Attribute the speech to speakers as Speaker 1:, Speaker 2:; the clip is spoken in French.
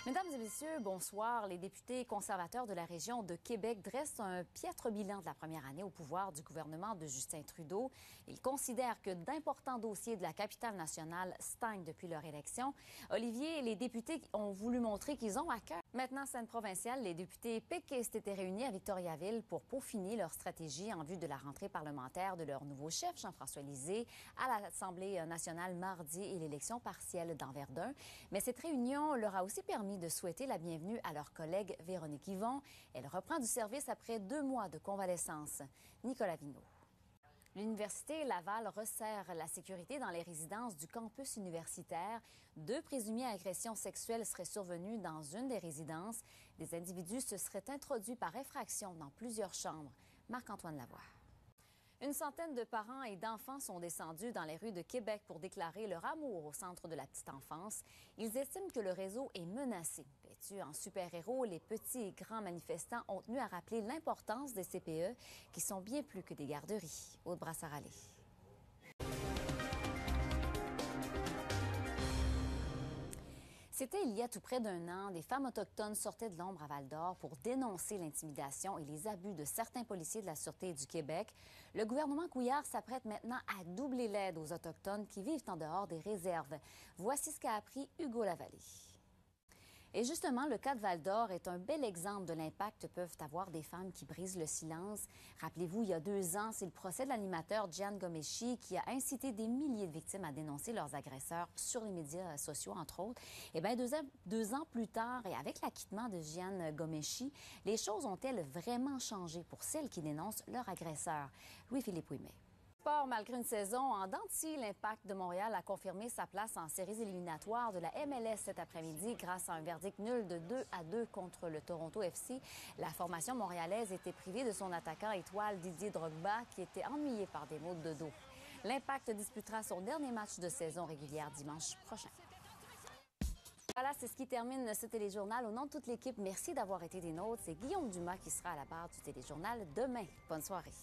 Speaker 1: Mesdames et messieurs, bonsoir. Les députés conservateurs de la région de Québec dressent un piètre bilan de la première année au pouvoir du gouvernement de Justin Trudeau. Ils considèrent que d'importants dossiers de la capitale nationale stagnent depuis leur élection. Olivier, les députés ont voulu montrer qu'ils ont à cœur. Maintenant, scène provinciale, les députés péquistes étaient réunis à Victoriaville pour peaufiner leur stratégie en vue de la rentrée parlementaire de leur nouveau chef, Jean-François Lisée, à l'Assemblée nationale mardi et l'élection partielle dans Verdun. Mais cette réunion leur a aussi permis de souhaiter la bienvenue à leur collègue Véronique Yvon. Elle reprend du service après 2 mois de convalescence. Nicolas Vineau. L'Université Laval resserre la sécurité dans les résidences du campus universitaire. 2 présumées agressions sexuelles seraient survenues dans une des résidences. Des individus se seraient introduits par effraction dans plusieurs chambres. Marc-Antoine Lavoie. Une centaine de parents et d'enfants sont descendus dans les rues de Québec pour déclarer leur amour au centre de la petite enfance. Ils estiment que le réseau est menacé. Vêtus en super-héros, les petits et grands manifestants ont tenu à rappeler l'importance des CPE, qui sont bien plus que des garderies. Aude Brassard-Allais. C'était il y a tout près d'1 an. Des femmes autochtones sortaient de l'ombre à Val-d'Or pour dénoncer l'intimidation et les abus de certains policiers de la Sûreté du Québec. Le gouvernement Couillard s'apprête maintenant à doubler l'aide aux Autochtones qui vivent en dehors des réserves. Voici ce qu'a appris Hugo Lavallée. Et justement, le cas de Val-d'Or est un bel exemple de l'impact que peuvent avoir des femmes qui brisent le silence. Rappelez-vous, il y a 2 ans, c'est le procès de l'animateur Gian Gomeshi qui a incité des milliers de victimes à dénoncer leurs agresseurs sur les médias sociaux, entre autres. Eh bien, 2 ans plus tard, et avec l'acquittement de Gian Gomeshi, les choses ont-elles vraiment changé pour celles qui dénoncent leur agresseur? Louis-Philippe Ouimet. Sport, malgré une saison en dents de scie, l'Impact de Montréal a confirmé sa place en séries éliminatoires de la MLS cet après-midi grâce à un verdict nul de 2-2 contre le Toronto FC. La formation montréalaise était privée de son attaquant étoile Didier Drogba qui était ennuyé par des maux de dos. L'Impact disputera son dernier match de saison régulière dimanche prochain. Voilà, c'est ce qui termine ce téléjournal. Au nom de toute l'équipe, merci d'avoir été des nôtres. C'est Guillaume Dumas qui sera à la barre du téléjournal demain. Bonne soirée.